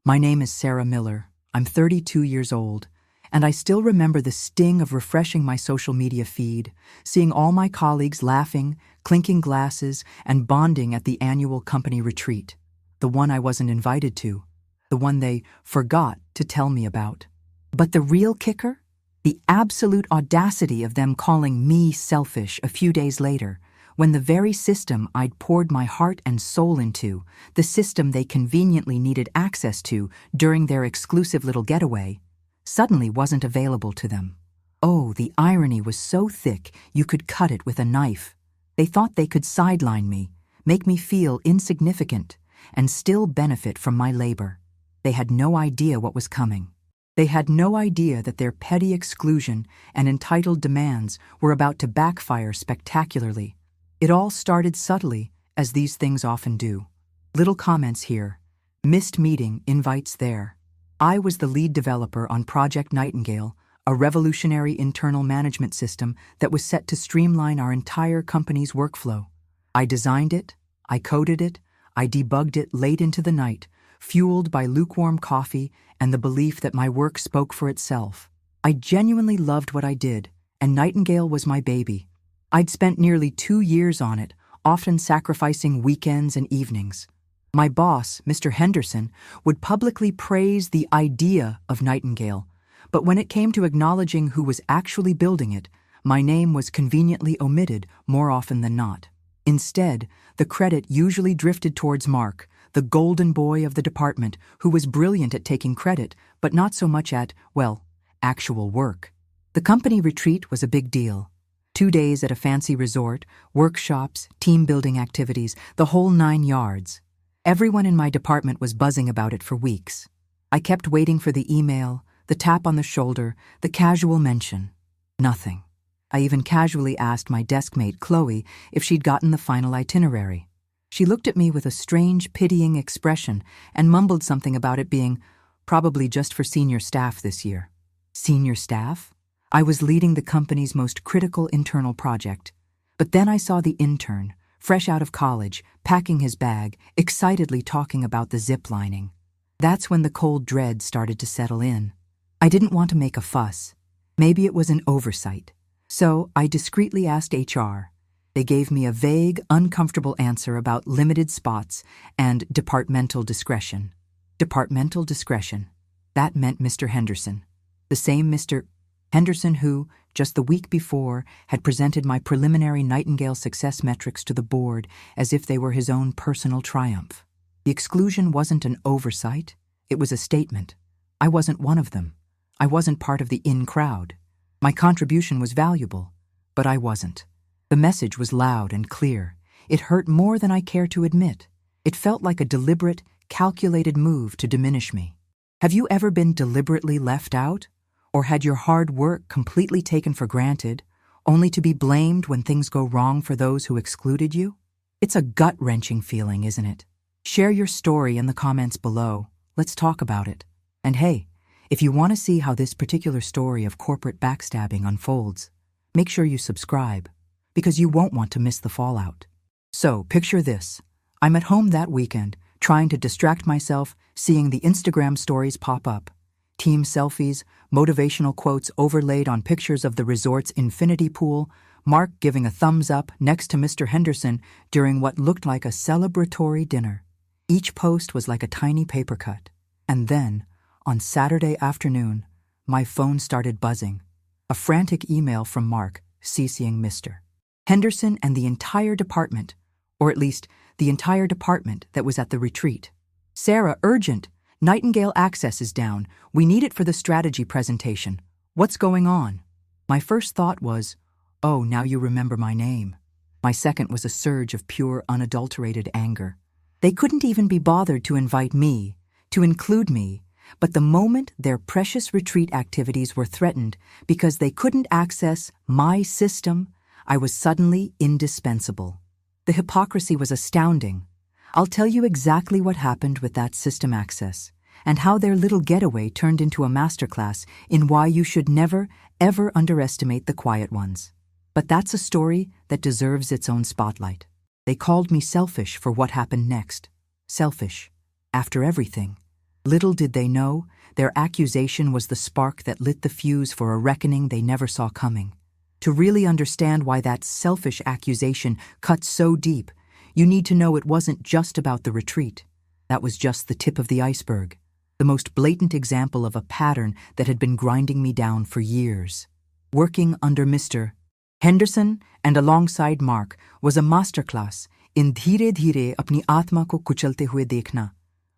My name is Sarah Miller. I'm 32 years old, and I still remember the sting of refreshing my social media feed, seeing all my colleagues laughing, clinking glasses, and bonding at the annual company retreat, the one I wasn't invited to, the one they forgot to tell me about. But the real kicker? The absolute audacity of them calling me selfish a few days later, when the very system I'd poured my heart and soul into, the system they conveniently needed access to during their exclusive little getaway, suddenly wasn't available to them. Oh, the irony was so thick you could cut it with a knife. They thought they could sideline me, make me feel insignificant, and still benefit from my labor. They had no idea what was coming. They had no idea that their petty exclusion and entitled demands were about to backfire spectacularly. It all started subtly, as these things often do. Little comments here, missed meeting invites there. I was the lead developer on Project Nightingale, a revolutionary internal management system that was set to streamline our entire company's workflow. I designed it, I coded it, I debugged it late into the night, fueled by lukewarm coffee and the belief that my work spoke for itself. I genuinely loved what I did, and Nightingale was my baby. I'd spent nearly 2 years on it, often sacrificing weekends and evenings. My boss, Mr. Henderson, would publicly praise the idea of Nightingale, but when it came to acknowledging who was actually building it, my name was conveniently omitted more often than not. Instead, the credit usually drifted towards Mark, the golden boy of the department, who was brilliant at taking credit, but not so much at, well, actual work. The company retreat was a big deal. 2 days at a fancy resort, workshops, team-building activities, the whole 9 yards. Everyone in my department was buzzing about it for weeks. I kept waiting for the email, the tap on the shoulder, the casual mention. Nothing. I even casually asked my deskmate, Chloe, if she'd gotten the final itinerary. She looked at me with a strange, pitying expression and mumbled something about it being probably just for senior staff this year. Senior staff? I was leading the company's most critical internal project. But then I saw the intern, fresh out of college, packing his bag, excitedly talking about the zip lining. That's when the cold dread started to settle in. I didn't want to make a fuss. Maybe it was an oversight. So I discreetly asked HR. They gave me a vague, uncomfortable answer about limited spots and departmental discretion. Departmental discretion. That meant Mr. Henderson. The same Mr. Henderson who, just the week before, had presented my preliminary Nightingale success metrics to the board as if they were his own personal triumph. The exclusion wasn't an oversight, it was a statement. I wasn't one of them. I wasn't part of the in crowd. My contribution was valuable, but I wasn't. The message was loud and clear. It hurt more than I care to admit. It felt like a deliberate, calculated move to diminish me. Have you ever been deliberately left out? Or had your hard work completely taken for granted, only to be blamed when things go wrong for those who excluded you? It's a gut-wrenching feeling, isn't it? Share your story in the comments below. Let's talk about it. And hey, if you want to see how this particular story of corporate backstabbing unfolds, make sure you subscribe, because you won't want to miss the fallout. So, picture this. I'm at home that weekend, trying to distract myself, seeing the Instagram stories pop up. Team selfies, motivational quotes overlaid on pictures of the resort's infinity pool, Mark giving a thumbs up next to Mr. Henderson during what looked like a celebratory dinner. Each post was like a tiny paper cut. And then, on Saturday afternoon, my phone started buzzing. A frantic email from Mark, CCing Mr. Henderson and the entire department, or at least the entire department that was at the retreat. Sarah, urgent! Nightingale access is down. We need it for the strategy presentation. What's going on? My first thought was, oh, now you remember my name. My second was a surge of pure, unadulterated anger. They couldn't even be bothered to invite me, to include me, but the moment their precious retreat activities were threatened because they couldn't access my system, I was suddenly indispensable. The hypocrisy was astounding. I'll tell you exactly what happened with that system access, and how their little getaway turned into a masterclass in why you should never, ever underestimate the quiet ones. But that's a story that deserves its own spotlight. They called me selfish for what happened next. Selfish. After everything. Little did they know, their accusation was the spark that lit the fuse for a reckoning they never saw coming. To really understand why that selfish accusation cut so deep, you need to know it wasn't just about the retreat. That was just the tip of the iceberg, the most blatant example of a pattern that had been grinding me down for years. Working under Mr. Henderson and alongside Mark was a masterclass in धीरे धीरे अपनी आत्मा को कुचलते हुए देखना.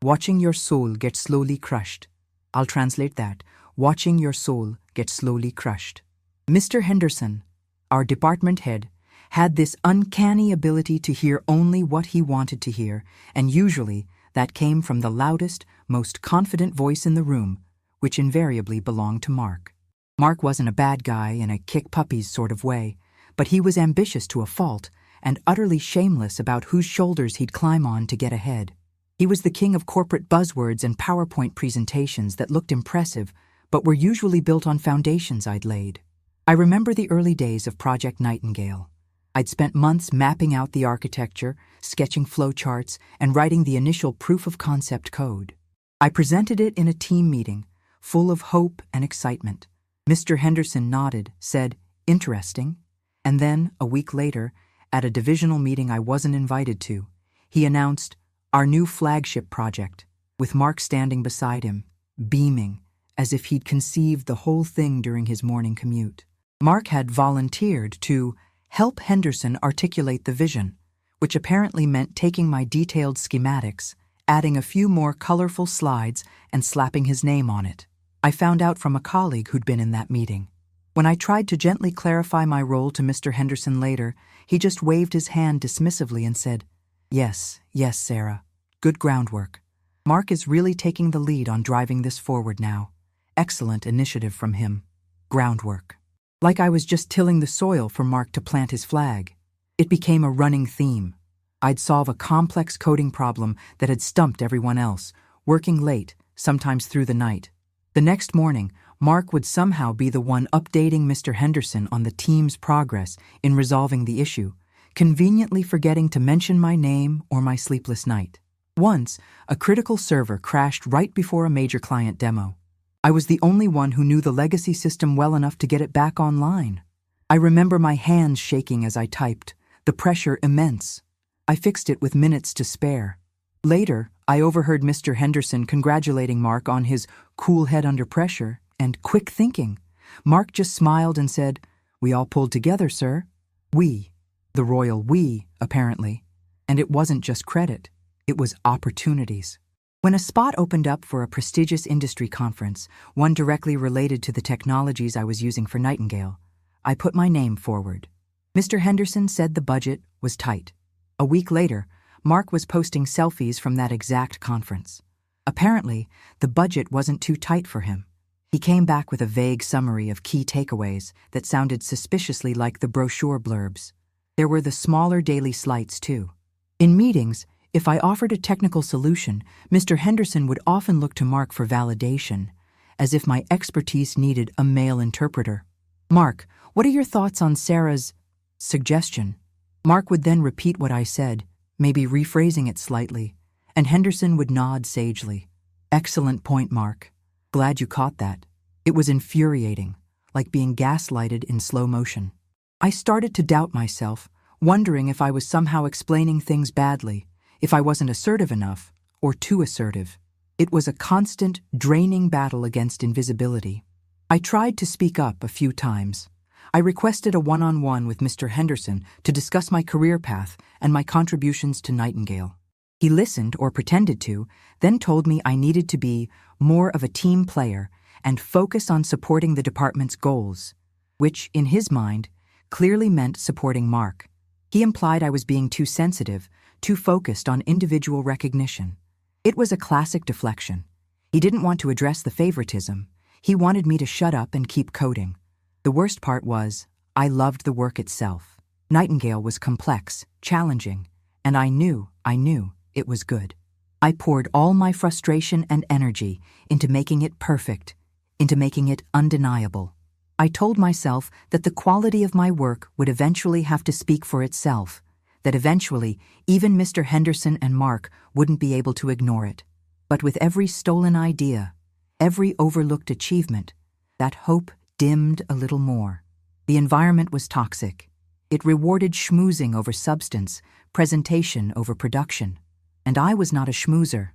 Watching your soul get slowly crushed. I'll translate that. Watching your soul get slowly crushed. Mr. Henderson, our department head, had this uncanny ability to hear only what he wanted to hear, and usually that came from the loudest, most confident voice in the room, which invariably belonged to Mark. Mark wasn't a bad guy in a kick puppies sort of way, but he was ambitious to a fault and utterly shameless about whose shoulders he'd climb on to get ahead. He was the king of corporate buzzwords and PowerPoint presentations that looked impressive, but were usually built on foundations I'd laid. I remember the early days of Project Nightingale. I'd spent months mapping out the architecture, sketching flowcharts, and writing the initial proof-of-concept code. I presented it in a team meeting, full of hope and excitement. Mr. Henderson nodded, said, "Interesting," and then, a week later, at a divisional meeting I wasn't invited to, he announced, "Our new flagship project," with Mark standing beside him, beaming, as if he'd conceived the whole thing during his morning commute. Mark had volunteered to help Henderson articulate the vision, which apparently meant taking my detailed schematics, adding a few more colorful slides, and slapping his name on it. I found out from a colleague who'd been in that meeting. When I tried to gently clarify my role to Mr. Henderson later, he just waved his hand dismissively and said, Yes, Sarah. Good groundwork. Mark is really taking the lead on driving this forward now. Excellent initiative from him. Groundwork." Like I was just tilling the soil for Mark to plant his flag. It became a running theme. I'd solve a complex coding problem that had stumped everyone else, working late, sometimes through the night. The next morning, Mark would somehow be the one updating Mr. Henderson on the team's progress in resolving the issue, conveniently forgetting to mention my name or my sleepless night. Once, a critical server crashed right before a major client demo. I was the only one who knew the legacy system well enough to get it back online. I remember my hands shaking as I typed, the pressure immense. I fixed it with minutes to spare. Later, I overheard Mr. Henderson congratulating Mark on his cool head under pressure and quick thinking. Mark just smiled and said, "We all pulled together, sir." We, the royal we, apparently. And it wasn't just credit. It was opportunities. When a spot opened up for a prestigious industry conference, one directly related to the technologies I was using for Nightingale, I put my name forward. Mr. Henderson said the budget was tight. A week later, Mark was posting selfies from that exact conference. Apparently, the budget wasn't too tight for him. He came back with a vague summary of key takeaways that sounded suspiciously like the brochure blurbs. There were the smaller daily slights, too. In meetings, if I offered a technical solution, Mr. Henderson would often look to Mark for validation, as if my expertise needed a male interpreter. "Mark, what are your thoughts on Sarah's suggestion?" Mark would then repeat what I said, maybe rephrasing it slightly, and Henderson would nod sagely. "Excellent point, Mark. Glad you caught that." It was infuriating, like being gaslighted in slow motion. I started to doubt myself, wondering if I was somehow explaining things badly, if I wasn't assertive enough, or too assertive. It was a constant, draining battle against invisibility. I tried to speak up a few times. I requested a one-on-one with Mr. Henderson to discuss my career path and my contributions to Nightingale. He listened, or pretended to, then told me I needed to be more of a team player and focus on supporting the department's goals, which, in his mind, clearly meant supporting Mark. He implied I was being too sensitive, too focused on individual recognition. It was a classic deflection. He didn't want to address the favoritism. He wanted me to shut up and keep coding. The worst part was, I loved the work itself. Nightingale was complex, challenging, and I knew it was good. I poured all my frustration and energy into making it perfect, into making it undeniable. I told myself that the quality of my work would eventually have to speak for itself, that eventually even Mr. Henderson and Mark wouldn't be able to ignore it. But with every stolen idea, every overlooked achievement, that hope dimmed a little more. The environment was toxic. It rewarded schmoozing over substance, presentation over production. And I was not a schmoozer.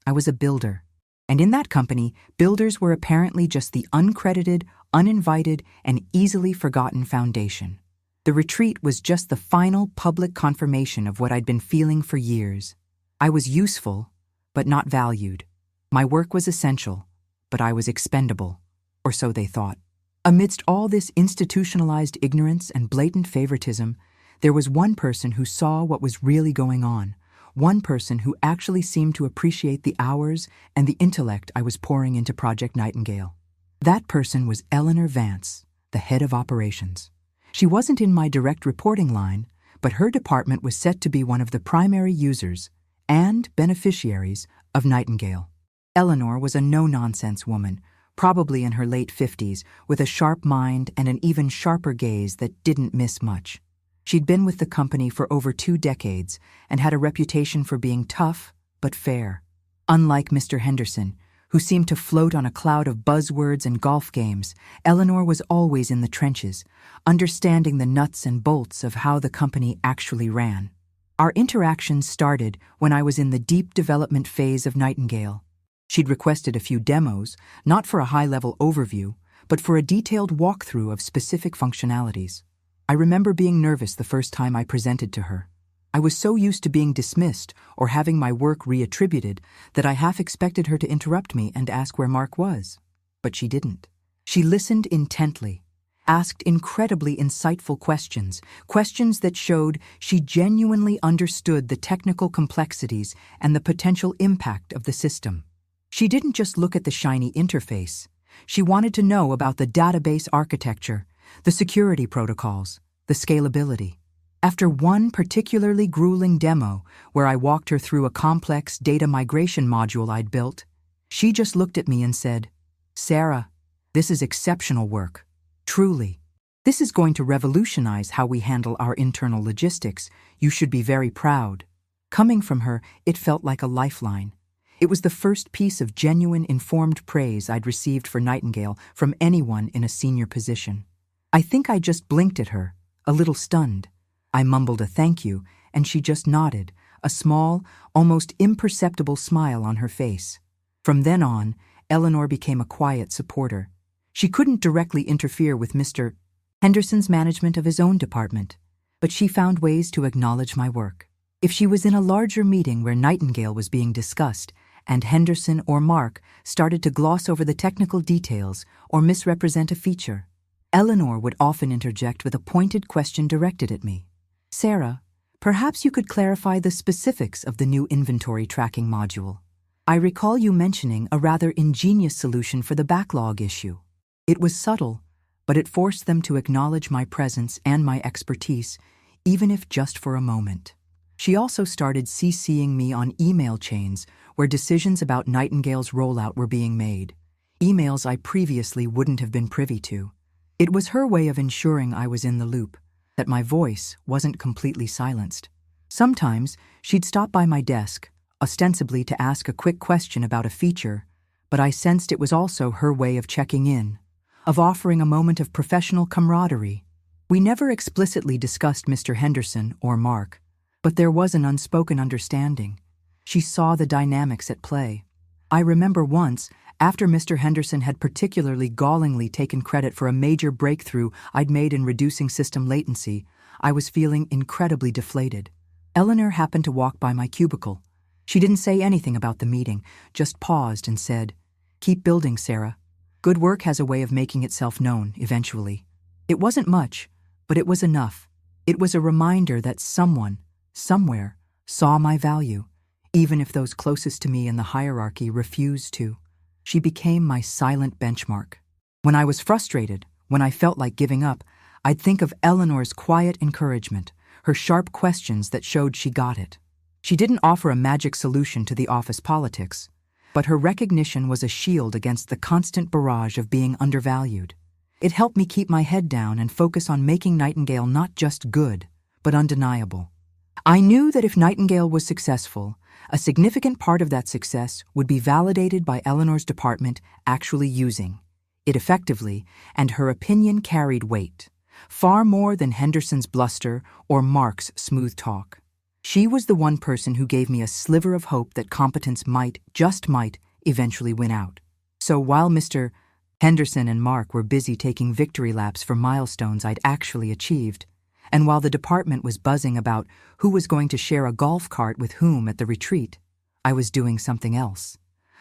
I was a builder. And in that company, builders were apparently just the uncredited, uninvited, and easily forgotten foundation. The retreat was just the final public confirmation of what I'd been feeling for years. I was useful, but not valued. My work was essential, but I was expendable, or so they thought. Amidst all this institutionalized ignorance and blatant favoritism, there was one person who saw what was really going on, one person who actually seemed to appreciate the hours and the intellect I was pouring into Project Nightingale. That person was Eleanor Vance, the head of operations. She wasn't in my direct reporting line, but her department was set to be one of the primary users and beneficiaries of Nightingale. Eleanor was a no-nonsense woman, probably in her late 50s, with a sharp mind and an even sharper gaze that didn't miss much. She'd been with the company for over 2 decades and had a reputation for being tough but fair. Unlike Mr. Henderson, who seemed to float on a cloud of buzzwords and golf games, Eleanor was always in the trenches, understanding the nuts and bolts of how the company actually ran. Our interactions started when I was in the deep development phase of Nightingale. She'd requested a few demos, not for a high-level overview, but for a detailed walkthrough of specific functionalities. I remember being nervous the first time I presented to her. I was so used to being dismissed or having my work reattributed that I half expected her to interrupt me and ask where Mark was. But she didn't. She listened intently, asked incredibly insightful questions, questions that showed she genuinely understood the technical complexities and the potential impact of the system. She didn't just look at the shiny interface. She wanted to know about the database architecture, the security protocols, the scalability. After one particularly grueling demo where I walked her through a complex data migration module I'd built, she just looked at me and said, "Sarah, this is exceptional work. Truly. This is going to revolutionize how we handle our internal logistics. You should be very proud." Coming from her, it felt like a lifeline. It was the first piece of genuine, informed praise I'd received for Nightingale from anyone in a senior position. I think I just blinked at her, a little stunned. I mumbled a thank you, and she just nodded, a small, almost imperceptible smile on her face. From then on, Eleanor became a quiet supporter. She couldn't directly interfere with Mr. Henderson's management of his own department, but she found ways to acknowledge my work. If she was in a larger meeting where Nightingale was being discussed, and Henderson or Mark started to gloss over the technical details or misrepresent a feature, Eleanor would often interject with a pointed question directed at me. "Sarah, perhaps you could clarify the specifics of the new inventory tracking module. I recall you mentioning a rather ingenious solution for the backlog issue." It was subtle, but it forced them to acknowledge my presence and my expertise, even if just for a moment. She also started CCing me on email chains where decisions about Nightingale's rollout were being made, emails I previously wouldn't have been privy to. It was her way of ensuring I was in the loop, that my voice wasn't completely silenced. Sometimes she'd stop by my desk, ostensibly to ask a quick question about a feature, but I sensed it was also her way of checking in, of offering a moment of professional camaraderie. We never explicitly discussed Mr. Henderson or Mark, but there was an unspoken understanding. She saw the dynamics at play. I remember once, after Mr. Henderson had particularly gallingly taken credit for a major breakthrough I'd made in reducing system latency, I was feeling incredibly deflated. Eleanor happened to walk by my cubicle. She didn't say anything about the meeting, just paused and said, "Keep building, Sarah. Good work has a way of making itself known, eventually." It wasn't much, but it was enough. It was a reminder that someone, somewhere, saw my value, even if those closest to me in the hierarchy refused to. She became my silent benchmark. When I was frustrated, when I felt like giving up, I'd think of Eleanor's quiet encouragement, her sharp questions that showed she got it. She didn't offer a magic solution to the office politics, but her recognition was a shield against the constant barrage of being undervalued. It helped me keep my head down and focus on making Nightingale not just good, but undeniable. I knew that if Nightingale was successful, A significant part of that success would be validated by Eleanor's department actually using it effectively, and her opinion carried weight, far more than Henderson's bluster or Mark's smooth talk. She was the one person who gave me a sliver of hope that competence might, just might, eventually win out. So while Mr. Henderson and Mark were busy taking victory laps for milestones I'd actually achieved, and while the department was buzzing about who was going to share a golf cart with whom at the retreat, I was doing something else.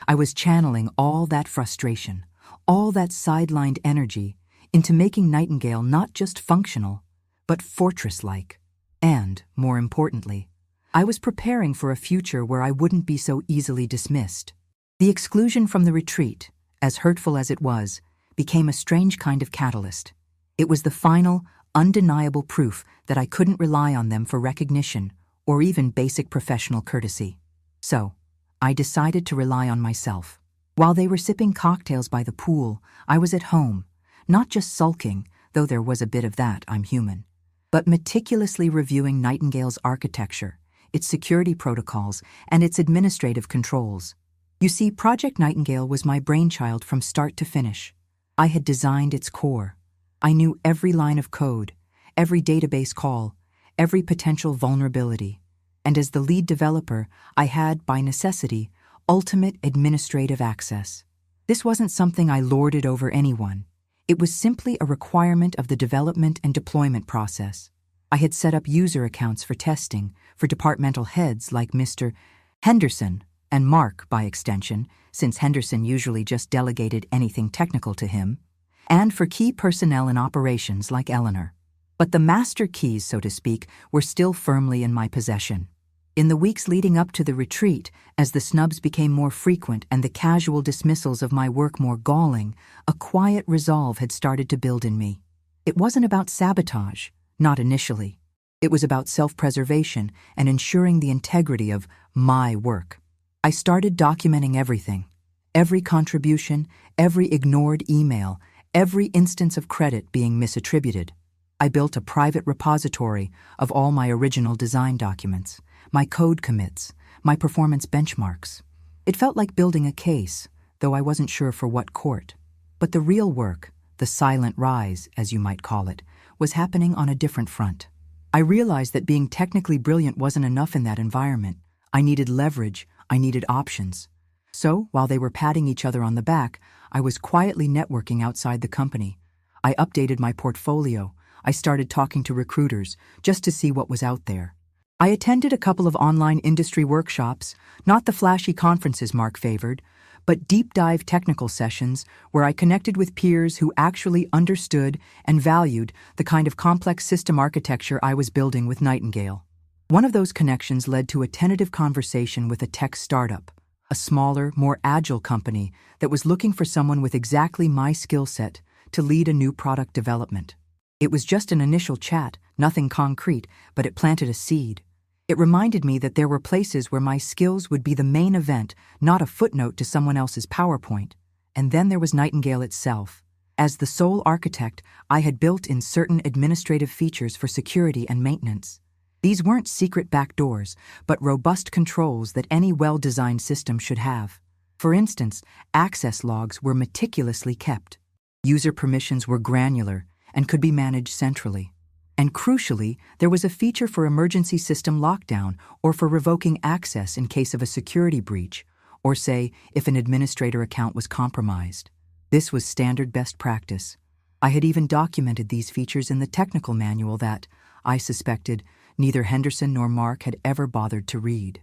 I was channeling all that frustration, all that sidelined energy, into making Nightingale not just functional, but fortress-like. And, more importantly, I was preparing for a future where I wouldn't be so easily dismissed. The exclusion from the retreat, as hurtful as it was, became a strange kind of catalyst. It was the final, undeniable proof that I couldn't rely on them for recognition or even basic professional courtesy. So, I decided to rely on myself. While they were sipping cocktails by the pool, I was at home, not just sulking, though there was a bit of that, I'm human, but meticulously reviewing Nightingale's architecture, its security protocols, and its administrative controls. You see, Project Nightingale was my brainchild from start to finish. I had designed its core. I knew every line of code, every database call, every potential vulnerability. And as the lead developer, I had, by necessity, ultimate administrative access. This wasn't something I lorded over anyone. It was simply a requirement of the development and deployment process. I had set up user accounts for testing for departmental heads like Mr. Henderson and Mark, by extension, since Henderson usually just delegated anything technical to him, and for key personnel in operations like Eleanor. But the master keys, so to speak, were still firmly in my possession. In the weeks leading up to the retreat, as the snubs became more frequent and the casual dismissals of my work more galling, a quiet resolve had started to build in me. It wasn't about sabotage, not initially. It was about self-preservation and ensuring the integrity of my work. I started documenting everything. Every contribution, every ignored email, every instance of credit being misattributed. I built a private repository of all my original design documents, my code commits, my performance benchmarks. It felt like building a case, though I wasn't sure for what court. But the real work, the silent rise, as you might call it, was happening on a different front. I realized that being technically brilliant wasn't enough in that environment. I needed leverage, I needed options. So, while they were patting each other on the back, I was quietly networking outside the company. I updated my portfolio. I started talking to recruiters, just to see what was out there. I attended a couple of online industry workshops, not the flashy conferences Mark favored, but deep-dive technical sessions where I connected with peers who actually understood and valued the kind of complex system architecture I was building with Nightingale. One of those connections led to a tentative conversation with a tech startup, a smaller, more agile company that was looking for someone with exactly my skill set to lead a new product development. It was just an initial chat, nothing concrete, but it planted a seed. It reminded me that there were places where my skills would be the main event, not a footnote to someone else's PowerPoint. And then there was Nightingale itself. As the sole architect, I had built in certain administrative features for security and maintenance. These weren't secret backdoors, but robust controls that any well-designed system should have. For instance, access logs were meticulously kept. User permissions were granular and could be managed centrally. And crucially, there was a feature for emergency system lockdown or for revoking access in case of a security breach, or say, if an administrator account was compromised. This was standard best practice. I had even documented these features in the technical manual that, I suspected, neither Henderson nor Mark had ever bothered to read.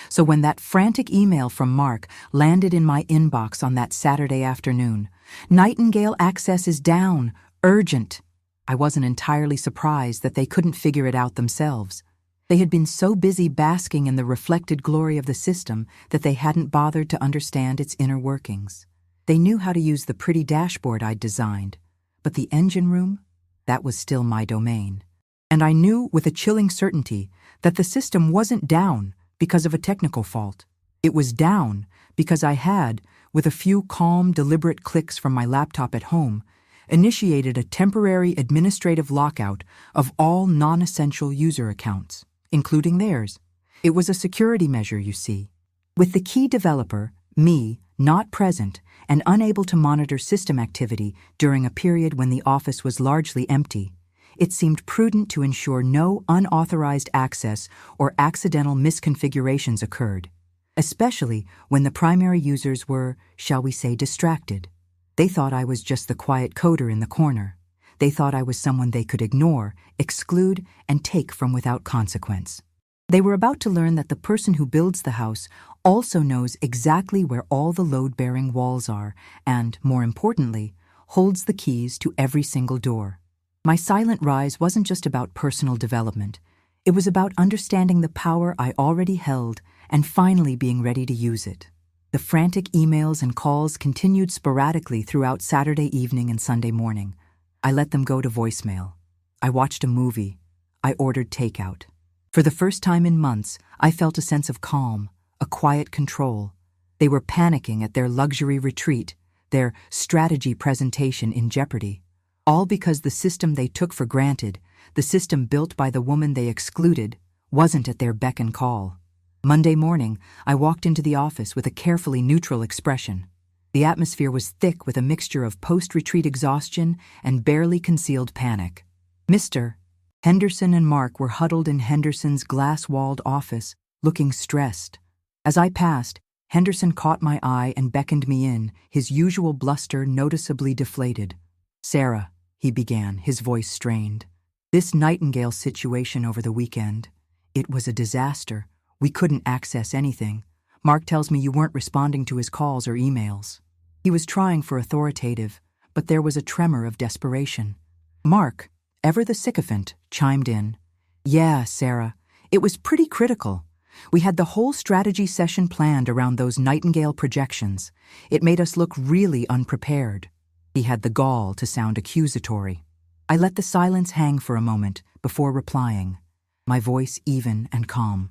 So when that frantic email from Mark landed in my inbox on that Saturday afternoon, Nightingale access is down, urgent. I wasn't entirely surprised that they couldn't figure it out themselves. They had been so busy basking in the reflected glory of the system that they hadn't bothered to understand its inner workings. They knew how to use the pretty dashboard I'd designed, but the engine room, that was still my domain. And I knew with a chilling certainty that the system wasn't down because of a technical fault. It was down because I had, with a few calm, deliberate clicks from my laptop at home, initiated a temporary administrative lockout of all non-essential user accounts, including theirs. It was a security measure, you see. With the key developer, me, not present and unable to monitor system activity during a period when the office was largely empty, it seemed prudent to ensure no unauthorized access or accidental misconfigurations occurred, especially when the primary users were, shall we say, distracted. They thought I was just the quiet coder in the corner. They thought I was someone they could ignore, exclude, and take from without consequence. They were about to learn that the person who builds the house also knows exactly where all the load-bearing walls are and, more importantly, holds the keys to every single door. My silent rise wasn't just about personal development. It was about understanding the power I already held and finally being ready to use it. The frantic emails and calls continued sporadically throughout Saturday evening and Sunday morning. I let them go to voicemail. I watched a movie. I ordered takeout. For the first time in months, I felt a sense of calm, a quiet control. They were panicking at their luxury retreat, their strategy presentation in jeopardy. All because the system they took for granted, the system built by the woman they excluded, wasn't at their beck and call. Monday morning, I walked into the office with a carefully neutral expression. The atmosphere was thick with a mixture of post-retreat exhaustion and barely concealed panic. Mr. Henderson and Mark were huddled in Henderson's glass-walled office, looking stressed. As I passed, Henderson caught my eye and beckoned me in, his usual bluster noticeably deflated. "Sarah," he began, his voice strained. "This Nightingale situation over the weekend, it was a disaster. We couldn't access anything. Mark tells me you weren't responding to his calls or emails." He was trying for authoritative, but there was a tremor of desperation. Mark, ever the sycophant, chimed in. "Yeah, Sarah, it was pretty critical. We had the whole strategy session planned around those Nightingale projections. It made us look really unprepared." He had the gall to sound accusatory. I let the silence hang for a moment before replying, my voice even and calm.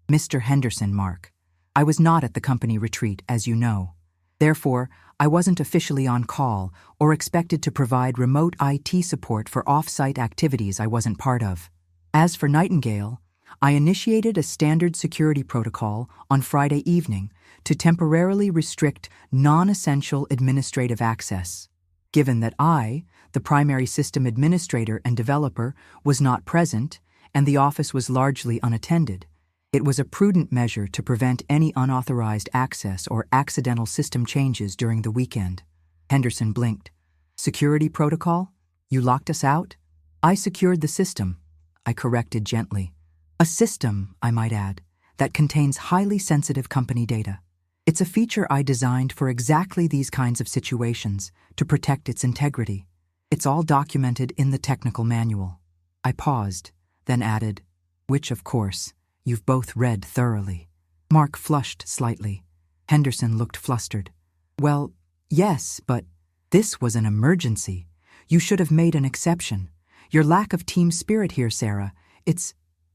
"Mr. Henderson, Mark, I was not at the company retreat, as you know. Therefore, I wasn't officially on call or expected to provide remote IT support for off-site activities I wasn't part of. As for Nightingale, I initiated a standard security protocol on Friday evening to temporarily restrict non-essential administrative access. Given that I, the primary system administrator and developer, was not present and the office was largely unattended, it was a prudent measure to prevent any unauthorized access or accidental system changes during the weekend. Henderson blinked. "Security protocol? You locked us out?" "I secured the system," I corrected gently. "A system, I might add, that contains highly sensitive company data. It's a feature I designed for exactly these kinds of situations to protect its integrity. It's all documented in the technical manual." I paused, then added, "Which, of course, you've both read thoroughly." Mark flushed slightly. Henderson looked flustered. "Well, yes, but this was an emergency. You should have made an exception. Your lack of team spirit here, Sarah,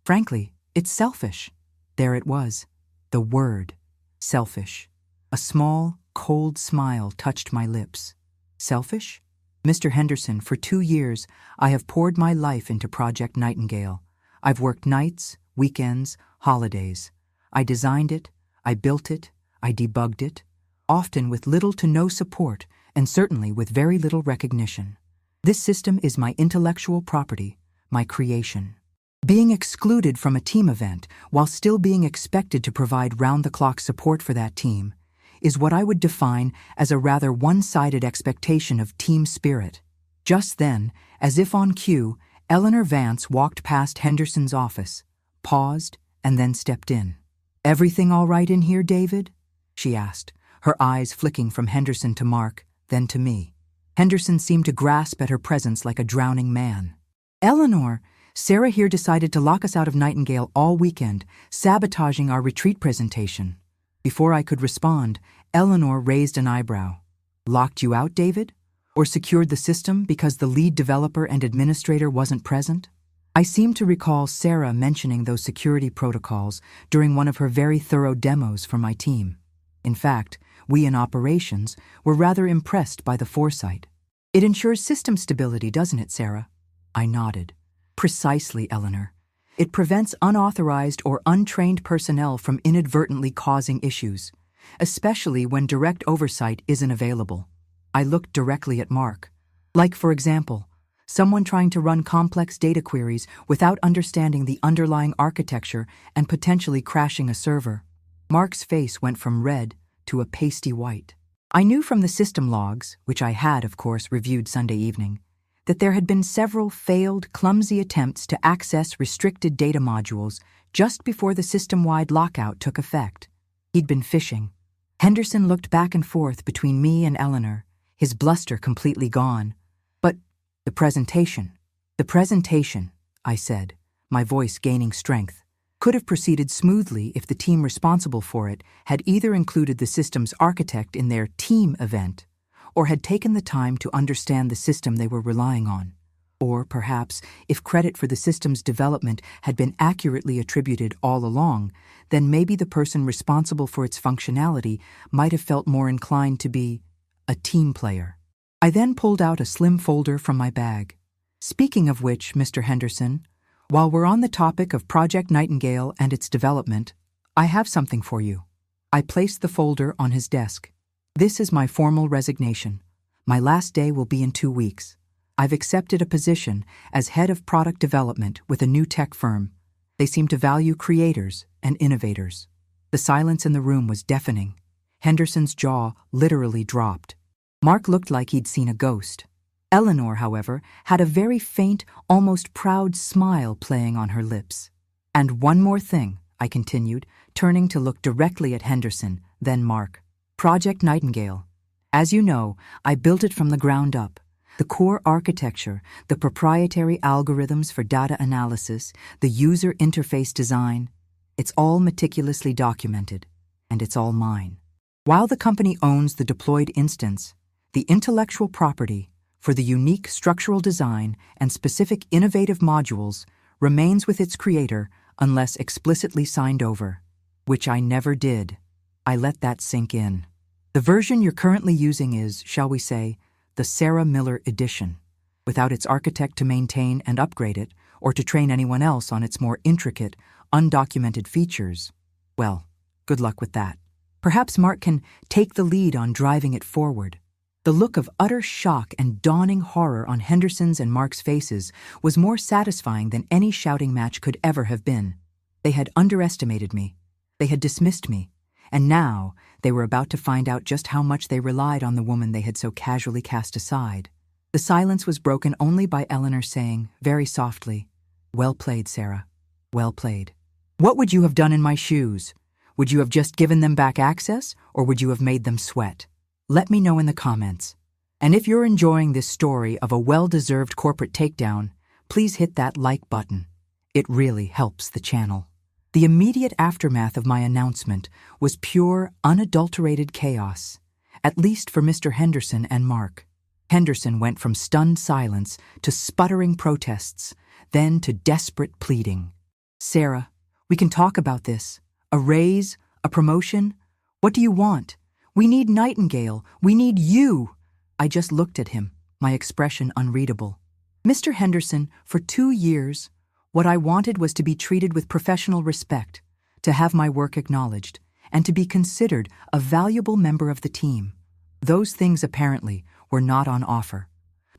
frankly, it's selfish." There it was, the word, selfish. A small, cold smile touched my lips. Selfish? "Mr. Henderson, for 2 years, I have poured my life into Project Nightingale. I've worked nights, weekends, holidays. I designed it, I built it, I debugged it, often with little to no support and certainly with very little recognition. This system is my intellectual property, my creation. Being excluded from a team event while still being expected to provide round-the-clock support for that team is what I would define as a rather one-sided expectation of team spirit." Just then, as if on cue, Eleanor Vance walked past Henderson's office, paused, and then stepped in. "Everything all right in here, David?" she asked, her eyes flicking from Henderson to Mark, then to me. Henderson seemed to grasp at her presence like a drowning man. "Eleanor, Sarah here decided to lock us out of Nightingale all weekend, sabotaging our retreat presentation." Before I could respond, Eleanor raised an eyebrow. "Locked you out, David? Or secured the system because the lead developer and administrator wasn't present?" I seem to recall Sarah mentioning those security protocols during one of her very thorough demos for my team. In fact, we in operations were rather impressed by the foresight. "It ensures system stability, doesn't it, Sarah?" I nodded. "Precisely, Eleanor. It prevents unauthorized or untrained personnel from inadvertently causing issues, especially when direct oversight isn't available. I looked directly at Mark. Like, for example, someone trying to run complex data queries without understanding the underlying architecture and potentially crashing a server. Mark's face went from red to a pasty white. I knew from the system logs, which I had, of course, reviewed Sunday evening, that there had been several failed, clumsy attempts to access restricted data modules just before the system-wide lockout took effect. He'd been phishing. Henderson looked back and forth between me and Eleanor, his bluster completely gone. But the presentation, I said, my voice gaining strength, could have proceeded smoothly if the team responsible for it had either included the system's architect in their team event or had taken the time to understand the system they were relying on. Or perhaps, if credit for the system's development had been accurately attributed all along, then maybe the person responsible for its functionality might have felt more inclined to be a team player. I then pulled out a slim folder from my bag. Speaking of which, Mr. Henderson, while we're on the topic of Project Nightingale and its development, I have something for you. I placed the folder on his desk. This is my formal resignation. My last day will be in 2 weeks. I've accepted a position as head of product development with a new tech firm. They seem to value creators and innovators. The silence in the room was deafening. Henderson's jaw literally dropped. Mark looked like he'd seen a ghost. Eleanor, however, had a very faint, almost proud smile playing on her lips. And one more thing, I continued, turning to look directly at Henderson, then Mark. Project Nightingale. As you know, I built it from the ground up. The core architecture, the proprietary algorithms for data analysis, the user interface design, it's all meticulously documented, and it's all mine. While the company owns the deployed instance, the intellectual property for the unique structural design and specific innovative modules remains with its creator unless explicitly signed over, which I never did. I let that sink in. The version you're currently using is, shall we say, the Sarah Miller edition, without its architect to maintain and upgrade it, or to train anyone else on its more intricate, undocumented features. Well, good luck with that. Perhaps Mark can take the lead on driving it forward. The look of utter shock and dawning horror on Henderson's and Mark's faces was more satisfying than any shouting match could ever have been. They had underestimated me. They had dismissed me. And now they were about to find out just how much they relied on the woman they had so casually cast aside. The silence was broken only by Eleanor saying, very softly, "Well played, Sarah. Well played. What would you have done in my shoes? Would you have just given them back access, or would you have made them sweat? Let me know in the comments. And if you're enjoying this story of a well-deserved corporate takedown, please hit that like button. It really helps the channel." The immediate aftermath of my announcement was pure, unadulterated chaos, at least for Mr. Henderson and Mark. Henderson went from stunned silence to sputtering protests, then to desperate pleading. "Sarah, we can talk about this. A raise? A promotion? What do you want? We need Nightingale. We need you." I just looked at him, my expression unreadable. Mr. Henderson, for 2 years, what I wanted was to be treated with professional respect, to have my work acknowledged, and to be considered a valuable member of the team. Those things apparently were not on offer.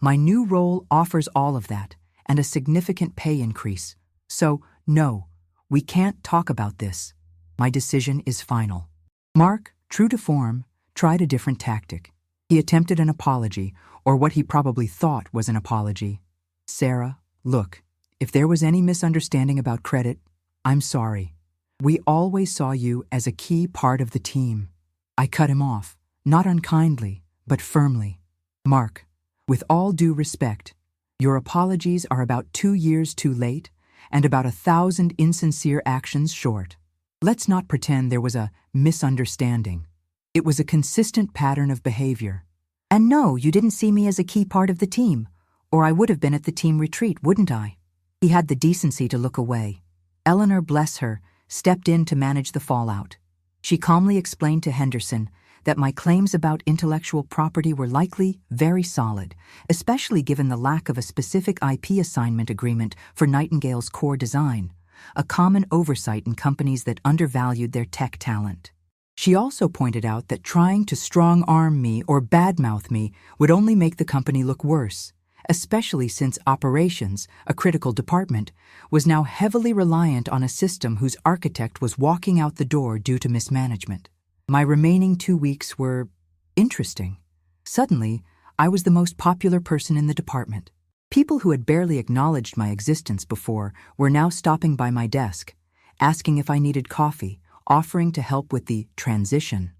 My new role offers all of that, and a significant pay increase. So, no, we can't talk about this. My decision is final. Mark, true to form, tried a different tactic. He attempted an apology, or what he probably thought was an apology. "Sarah, look, if there was any misunderstanding about credit, I'm sorry. We always saw you as a key part of the team." I cut him off, not unkindly, but firmly. "Mark, with all due respect, your apologies are about 2 years too late and about 1,000 insincere actions short. Let's not pretend there was a misunderstanding. It was a consistent pattern of behavior. And no, you didn't see me as a key part of the team, or I would have been at the team retreat, wouldn't I?" He had the decency to look away. Eleanor, bless her, stepped in to manage the fallout. She calmly explained to Henderson that my claims about intellectual property were likely very solid, especially given the lack of a specific IP assignment agreement for Nightingale's core design, a common oversight in companies that undervalued their tech talent. She also pointed out that trying to strong-arm me or badmouth me would only make the company look worse, especially since operations, a critical department, was now heavily reliant on a system whose architect was walking out the door due to mismanagement. My remaining 2 weeks were interesting. Suddenly, I was the most popular person in the department. People who had barely acknowledged my existence before were now stopping by my desk, asking if I needed coffee, offering to help with the transition.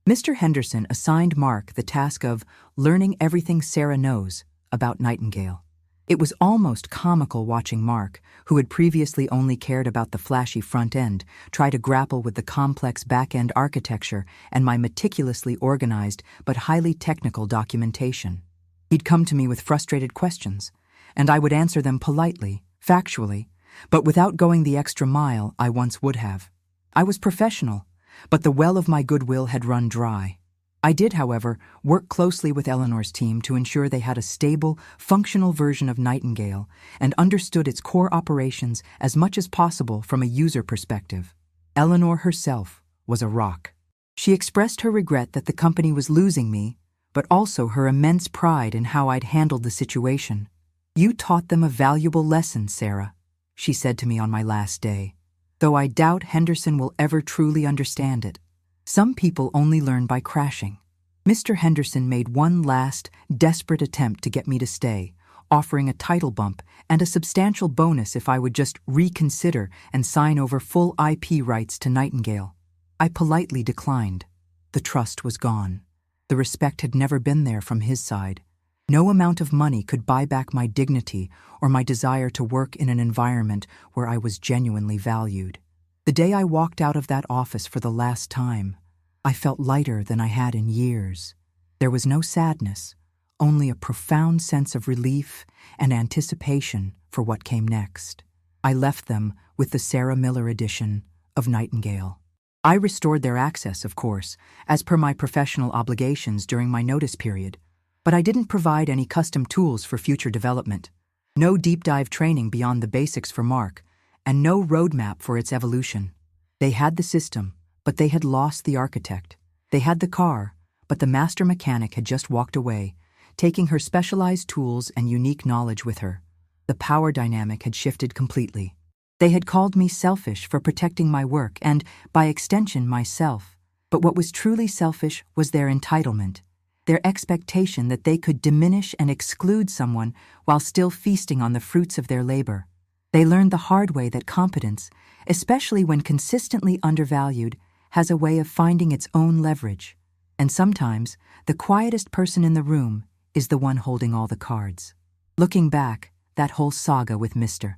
Mr. Henderson assigned Mark the task of learning everything Sarah knows about Nightingale. It was almost comical watching Mark, who had previously only cared about the flashy front end, try to grapple with the complex back-end architecture and my meticulously organized but highly technical documentation. He'd come to me with frustrated questions, and I would answer them politely, factually, but without going the extra mile I once would have. I was professional, but the well of my goodwill had run dry. I did, however, work closely with Eleanor's team to ensure they had a stable, functional version of Nightingale and understood its core operations as much as possible from a user perspective. Eleanor herself was a rock. She expressed her regret that the company was losing me, but also her immense pride in how I'd handled the situation. "You taught them a valuable lesson, Sarah," she said to me on my last day. "Though I doubt Henderson will ever truly understand it. Some people only learn by crashing." Mr. Henderson made one last, desperate attempt to get me to stay, offering a title bump and a substantial bonus if I would just reconsider and sign over full IP rights to Nightingale. I politely declined. The trust was gone. The respect had never been there from his side. No amount of money could buy back my dignity or my desire to work in an environment where I was genuinely valued. The day I walked out of that office for the last time, I felt lighter than I had in years. There was no sadness, only a profound sense of relief and anticipation for what came next. I left them with the Sarah Miller edition of Nightingale. I restored their access, of course, as per my professional obligations during my notice period, but I didn't provide any custom tools for future development. No deep dive training beyond the basics for Mark, and no roadmap for its evolution. They had the system, but they had lost the architect. They had the car, but the master mechanic had just walked away, taking her specialized tools and unique knowledge with her. The power dynamic had shifted completely. They had called me selfish for protecting my work and, by extension, myself. But what was truly selfish was their entitlement, their expectation that they could diminish and exclude someone while still feasting on the fruits of their labor. They learned the hard way that competence, especially when consistently undervalued, has a way of finding its own leverage. And sometimes, the quietest person in the room is the one holding all the cards. Looking back, that whole saga with Mr.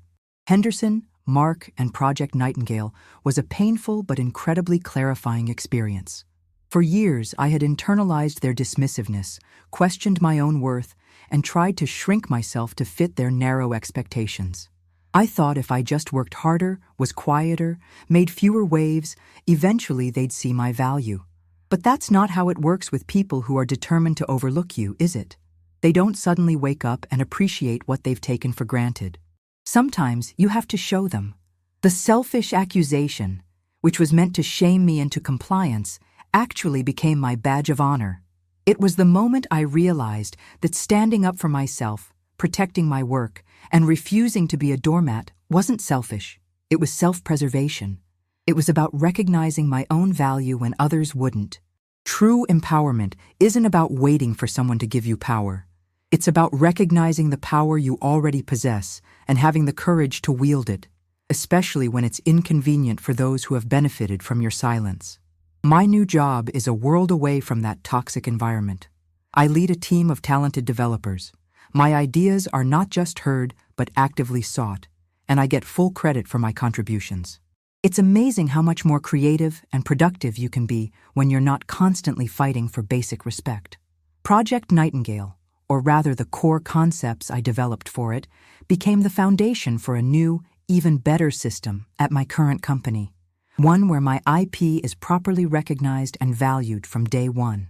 Henderson, Mark, and Project Nightingale was a painful but incredibly clarifying experience. For years, I had internalized their dismissiveness, questioned my own worth, and tried to shrink myself to fit their narrow expectations. I thought if I just worked harder, was quieter, made fewer waves, eventually they'd see my value. But that's not how it works with people who are determined to overlook you, is it? They don't suddenly wake up and appreciate what they've taken for granted. Sometimes you have to show them. The selfish accusation, which was meant to shame me into compliance, actually became my badge of honor. It was the moment I realized that standing up for myself, protecting my work, and refusing to be a doormat wasn't selfish. It was self-preservation. It was about recognizing my own value when others wouldn't. True empowerment isn't about waiting for someone to give you power. It's about recognizing the power you already possess and having the courage to wield it, especially when it's inconvenient for those who have benefited from your silence. My new job is a world away from that toxic environment. I lead a team of talented developers. My ideas are not just heard, but actively sought, and I get full credit for my contributions. It's amazing how much more creative and productive you can be when you're not constantly fighting for basic respect. Project Nightingale, or rather the core concepts I developed for it, became the foundation for a new, even better system at my current company. One where my IP is properly recognized and valued from day one.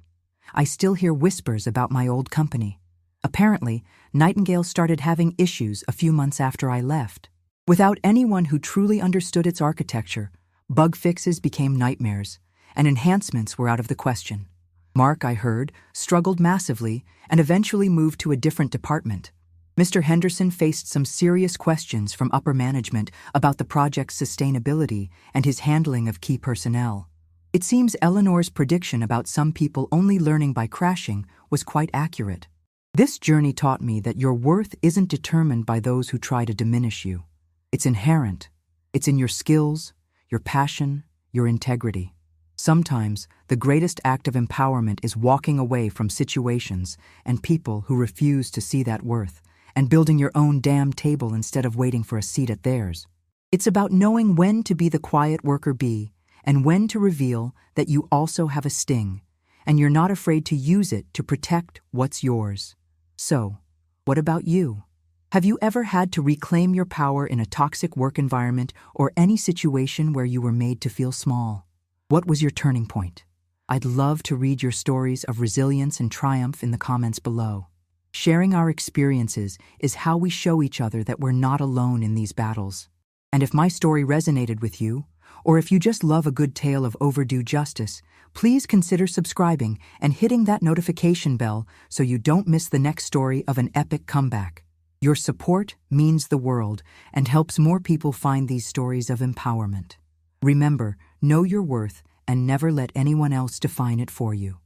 I still hear whispers about my old company. Apparently, Nightingale started having issues a few months after I left. Without anyone who truly understood its architecture, bug fixes became nightmares, and enhancements were out of the question. Mark, I heard, struggled massively and eventually moved to a different department. Mr. Henderson faced some serious questions from upper management about the project's sustainability and his handling of key personnel. It seems Eleanor's prediction about some people only learning by crashing was quite accurate. This journey taught me that your worth isn't determined by those who try to diminish you. It's inherent. It's in your skills, your passion, your integrity. Sometimes, the greatest act of empowerment is walking away from situations and people who refuse to see that worth, and building your own damn table instead of waiting for a seat at theirs. It's about knowing when to be the quiet worker bee, and when to reveal that you also have a sting, and you're not afraid to use it to protect what's yours. So, what about you? Have you ever had to reclaim your power in a toxic work environment or any situation where you were made to feel small? What was your turning point? I'd love to read your stories of resilience and triumph in the comments below. Sharing our experiences is how we show each other that we're not alone in these battles. And if my story resonated with you, or if you just love a good tale of overdue justice, please consider subscribing and hitting that notification bell so you don't miss the next story of an epic comeback. Your support means the world and helps more people find these stories of empowerment. Remember, know your worth and never let anyone else define it for you.